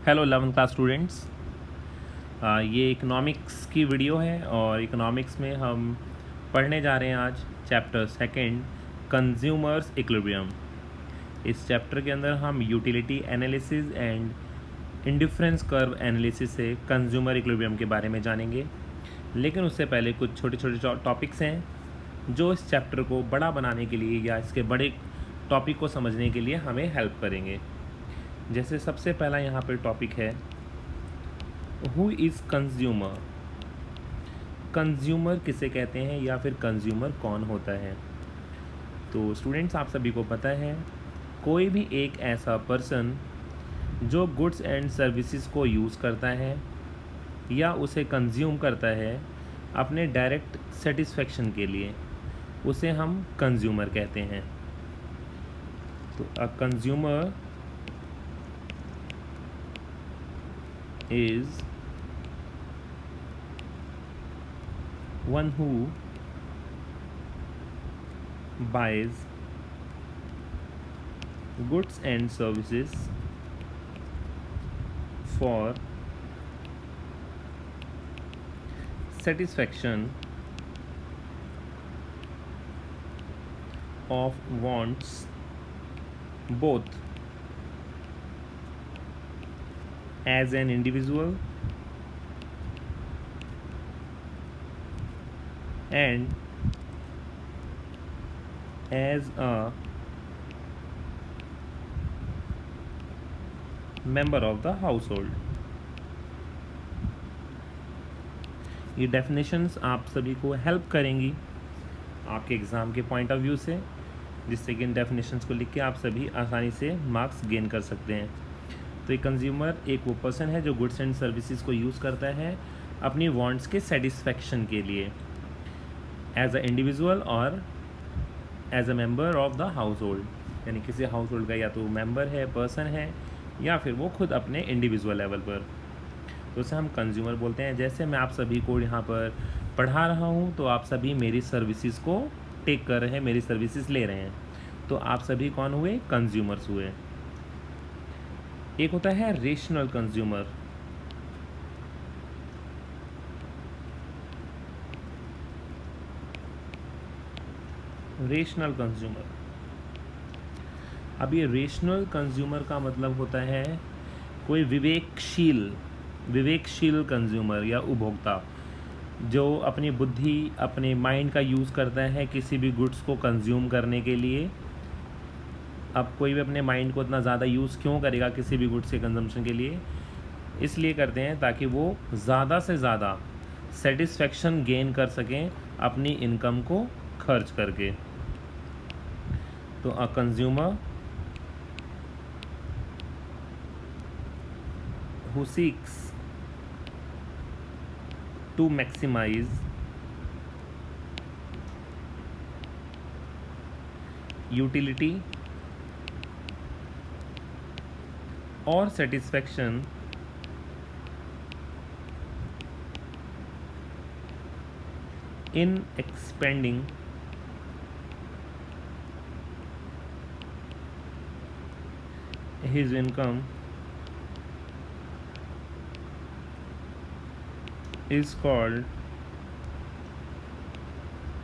Hello 11th class students. ये economics की video है और इकोनॉमिक्स में हम पढ़ने जा रहे हैं आज चैप्टर सेकंड, कंज्यूमर्स इक्विलिब्रियम। इस चैप्टर के अंदर हम utility analysis and indifference curve analysis से कंज्यूमर इक्विलिब्रियम के बारे में जानेंगे। लेकिन उससे पहले कुछ छोटे छोटे टॉपिक्स हैं जो इस चैप्टर को बड़ा बनाने के लिए या इसके बड़े टॉपिक को समझने के लिए हमें हेल्प करेंगे। जैसे सबसे पहला यहाँ पर टॉपिक है, हु इज़ कंज्यूमर। कंज्यूमर किसे कहते हैं या फिर कंज्यूमर कौन होता है। तो स्टूडेंट्स, आप सभी को पता है, कोई भी एक ऐसा पर्सन जो गुड्स एंड सर्विसेज को यूज़ करता है या उसे कंज्यूम करता है अपने डायरेक्ट सेटिस्फेक्शन के लिए, उसे हम कंज्यूमर कहते हैं। तो a consumer is one who buys goods and services for satisfaction of wants, both as an individual and as a member of the household। ये डेफिनेशंस आप सभी को हेल्प करेंगी आपके एग्ज़ाम के पॉइंट ऑफ व्यू से, जिससे कि इन डेफिनेशंस को लिख के आप सभी आसानी से मार्क्स गेन कर सकते हैं। तो एक कंज्यूमर एक वो पर्सन है जो गुड्स एंड सर्विसेज को यूज़ करता है अपनी वांट्स के सेटिस्फेक्शन के लिए, एज अ इंडिविजुअल और as a member of the household. यानी किसी हाउस होल्ड का या तो मेंबर है, पर्सन है, या फिर वो खुद अपने इंडिविजुअल लेवल पर, तो उसे हम कंज्यूमर बोलते हैं। जैसे मैं आप सभी को यहाँ पर पढ़ा रहा हूँ तो आप सभी मेरी सर्विसेज को टेक कर रहे हैं, मेरी सर्विसेज ले रहे हैं, तो आप सभी कौन हुए? कंज्यूमर्स हुए। एक होता है रेशनल कंज्यूमर। रेशनल कंज्यूमर, अब ये रेशनल कंज्यूमर का मतलब होता है कोई विवेकशील कंज्यूमर या उपभोक्ता जो अपनी बुद्धि, अपने माइंड का यूज़ करता है किसी भी गुड्स को कंज्यूम करने के लिए। अब कोई भी अपने माइंड को इतना ज़्यादा यूज़ क्यों करेगा किसी भी गुड्स के कंजम्पशन के लिए? इसलिए करते हैं ताकि वो ज़्यादा से ज़्यादा सेटिस्फेक्शन गेन कर सकें अपनी इनकम को खर्च करके। तो a consumer who seeks to maximise utility और satisfaction in expanding his income is called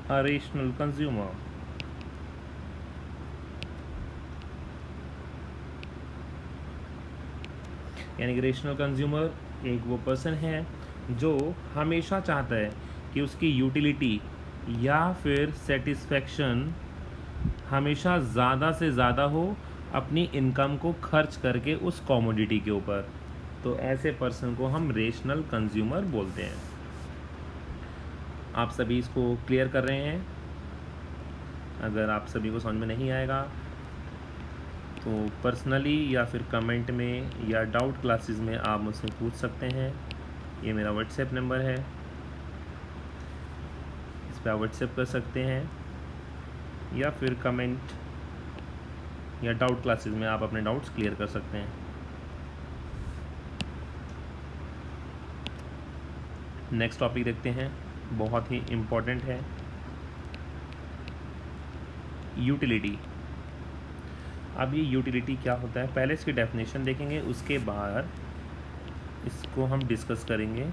a rational consumer। यानी कि रेशनल कंज्यूमर एक वो पर्सन है जो हमेशा चाहता है कि उसकी यूटिलिटी या फिर सेटिस्फेक्शन हमेशा ज़्यादा से ज़्यादा हो अपनी इनकम को खर्च करके उस कॉमोडिटी के ऊपर। तो ऐसे पर्सन को हम रेशनल कंज्यूमर बोलते हैं। आप सभी इसको क्लियर कर रहे हैं? अगर आप सभी को समझ में नहीं आएगा तो पर्सनली या फिर कमेंट में या डाउट क्लासेस में आप मुझसे पूछ सकते हैं। ये मेरा व्हाट्सएप नंबर है, इस पर आप व्हाट्सएप कर सकते हैं, या फिर कमेंट या डाउट क्लासेस में आप अपने डाउट्स क्लियर कर सकते हैं। नेक्स्ट टॉपिक देखते हैं, बहुत ही इम्पोर्टेंट है, यूटिलिटी। अब ये यूटिलिटी क्या होता है, पहले इसकी डेफिनेशन देखेंगे, उसके बाद इसको हम डिस्कस करेंगे।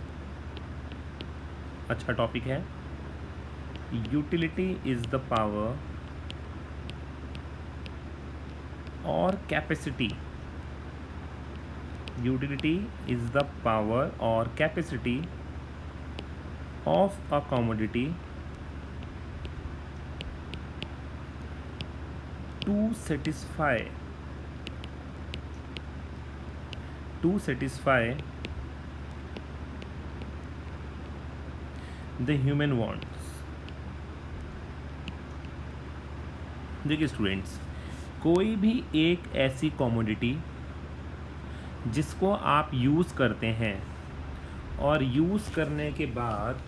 अच्छा टॉपिक है। यूटिलिटी इज़ द पावर और capacity. Utility is the power और capacity of a commodity to satisfy the human wants। देखिए स्टूडेंट्स, कोई भी एक ऐसी कमोडिटी जिसको आप यूज़ करते हैं और यूज़ करने के बाद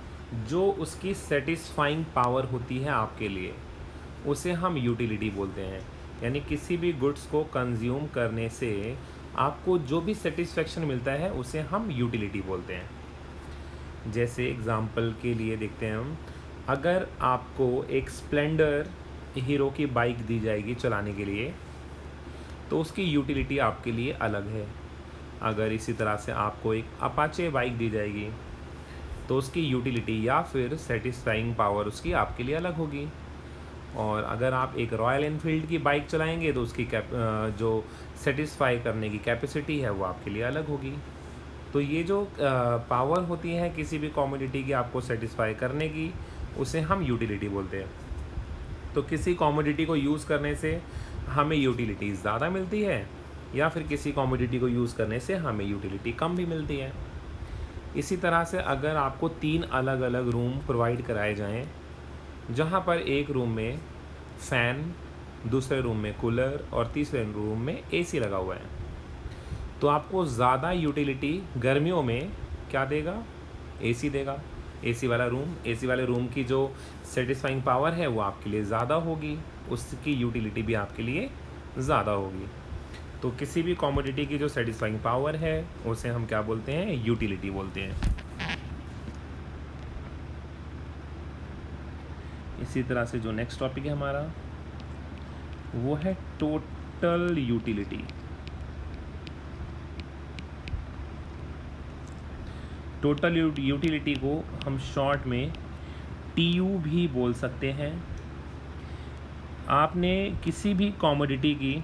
जो उसकी सेटिस्फाइंग पावर होती है आपके लिए, उसे हम यूटिलिटी बोलते हैं। यानी किसी भी गुड्स को कंज्यूम करने से आपको जो भी सेटिस्फेक्शन मिलता है उसे हम यूटिलिटी बोलते हैं। जैसे एग्ज़ाम्पल के लिए देखते हैं हम, अगर आपको एक स्प्लेंडर हीरो की बाइक दी जाएगी चलाने के लिए, तो उसकी यूटिलिटी आपके लिए अलग है। अगर इसी तरह से आपको एक अपाचे बाइक दी जाएगी तो उसकी यूटिलिटी या फिर सेटिस्फाइंग पावर उसकी आपके लिए अलग होगी। और अगर आप एक रॉयल एनफील्ड की बाइक चलाएंगे तो उसकी जो सेटिस्फाई करने की कैपेसिटी है वो आपके लिए अलग होगी। तो ये जो पावर होती है किसी भी कमोडिटी की आपको सेटिस्फाई करने की, उसे हम यूटिलिटी बोलते हैं। तो किसी कमोडिटी को यूज़ करने से हमें यूटिलिटी ज़्यादा मिलती है या फिर किसी कमोडिटी को यूज़ करने से हमें यूटिलिटी कम भी मिलती है। इसी तरह से अगर आपको 3 अलग अलग रूम प्रोवाइड कराए जाएं, जहां पर एक रूम में फ़ैन, दूसरे रूम में कूलर और तीसरे रूम में एसी लगा हुआ है, तो आपको ज़्यादा यूटिलिटी गर्मियों में क्या देगा? एसी देगा। एसी वाले रूम की जो सेटिस्फाइंग पावर है वो आपके लिए ज़्यादा होगी, उसकी यूटिलिटी भी आपके लिए ज़्यादा होगी। तो किसी भी कमोडिटी की जो सेटिस्फाइंग पावर है उसे हम क्या बोलते हैं? यूटिलिटी बोलते हैं। इसी तरह से जो नेक्स्ट टॉपिक है हमारा वो है टोटल यूटिलिटी। टोटल यूटिलिटी को हम शॉर्ट में TU भी बोल सकते हैं। आपने किसी भी कमोडिटी की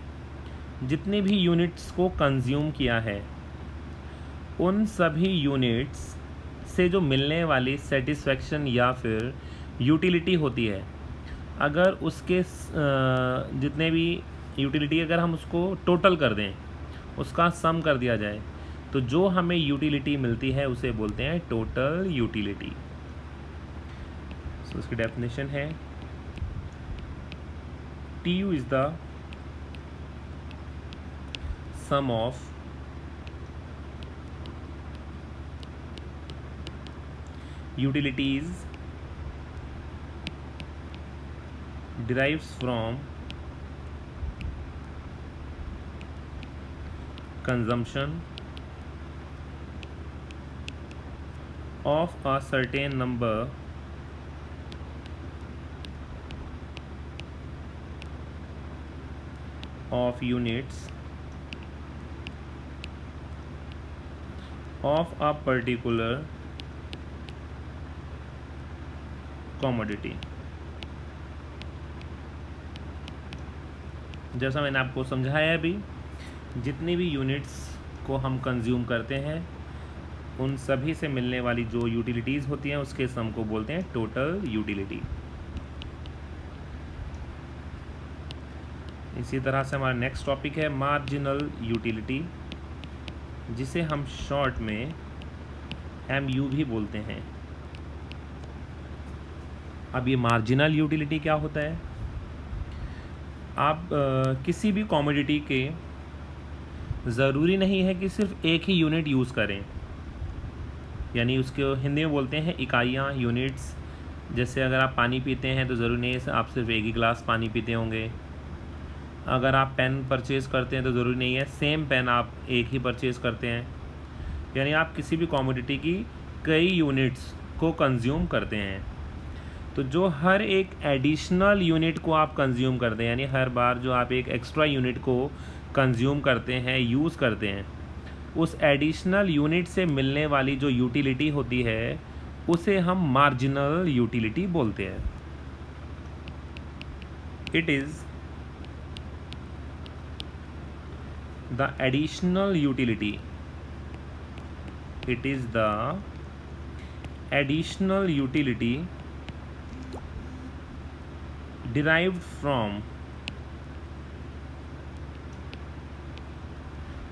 जितने भी यूनिट्स को कंज्यूम किया है, उन सभी यूनिट्स से जो मिलने वाली सेटिस्फेक्शन या फिर यूटिलिटी होती है, अगर उसके जितने भी यूटिलिटी अगर हम उसको टोटल कर दें, उसका सम कर दिया जाए, तो जो हमें यूटिलिटी मिलती है उसे बोलते हैं टोटल यूटिलिटी। सो इसकी डेफिनेशन है TU is the sum of utilities derives from consumption of a certain number of units of a particular commodity। जैसा मैंने आपको समझाया अभी, जितनी भी यूनिट्स को हम कंज्यूम करते हैं, उन सभी से मिलने वाली जो यूटिलिटीज़ होती हैं उसके सम को बोलते हैं टोटल यूटिलिटी। इसी तरह से हमारा नेक्स्ट टॉपिक है मार्जिनल यूटिलिटी, जिसे हम शॉर्ट में MU भी बोलते हैं। अब ये मार्जिनल यूटिलिटी क्या होता है? आप किसी भी कमोडिटी के ज़रूरी नहीं है कि सिर्फ एक ही यूनिट यूज़ करें, यानी उसको हिंदी में बोलते हैं इकाइयाँ, यूनिट्स। जैसे अगर आप पानी पीते हैं तो ज़रूरी नहीं है आप सिर्फ एक ही गिलास पानी पीते होंगे। अगर आप पेन परचेज़ करते हैं तो ज़रूरी नहीं है सेम पेन आप एक ही परचेज़ करते हैं। यानी आप किसी भी कमोडिटी की कई यूनिट्स को कंज्यूम करते हैं। तो जो हर एक एडिशनल यूनिट को आप कंज्यूम करते हैं, यानी हर बार जो आप एक एक्स्ट्रा यूनिट को कंज्यूम करते हैं, यूज़ करते हैं, उस एडिशनल यूनिट से मिलने वाली जो यूटिलिटी होती है उसे हम मार्जिनल यूटिलिटी बोलते हैं। It is the additional utility, it is the additional utility derived from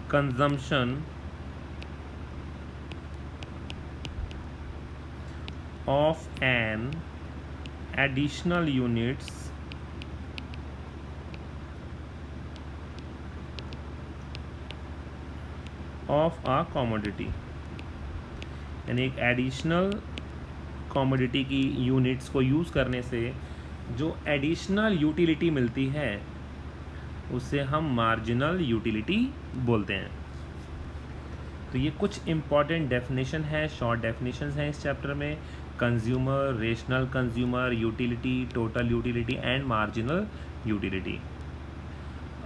consumption of an additional units of a commodity। यानी एक एडिशनल कमोडिटी की यूनिट्स को यूज़ करने से जो एडिशनल यूटिलिटी मिलती है उसे हम मार्जिनल यूटिलिटी बोलते हैं। तो ये कुछ इम्पॉर्टेंट डेफिनेशन है, शॉर्ट डेफिनेशंस हैं इस चैप्टर में। Consumer, rational consumer, utility, total utility and marginal utility.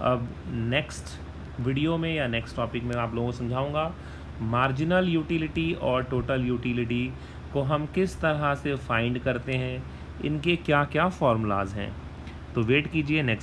अब नेक्स्ट वीडियो में या नेक्स्ट टॉपिक में आप लोगों को समझाऊंगा मार्जिनल यूटिलिटी और टोटल यूटिलिटी को हम किस तरह से फाइंड करते हैं, इनके क्या क्या फॉर्मूलाज हैं। तो वेट कीजिए नेक्स्ट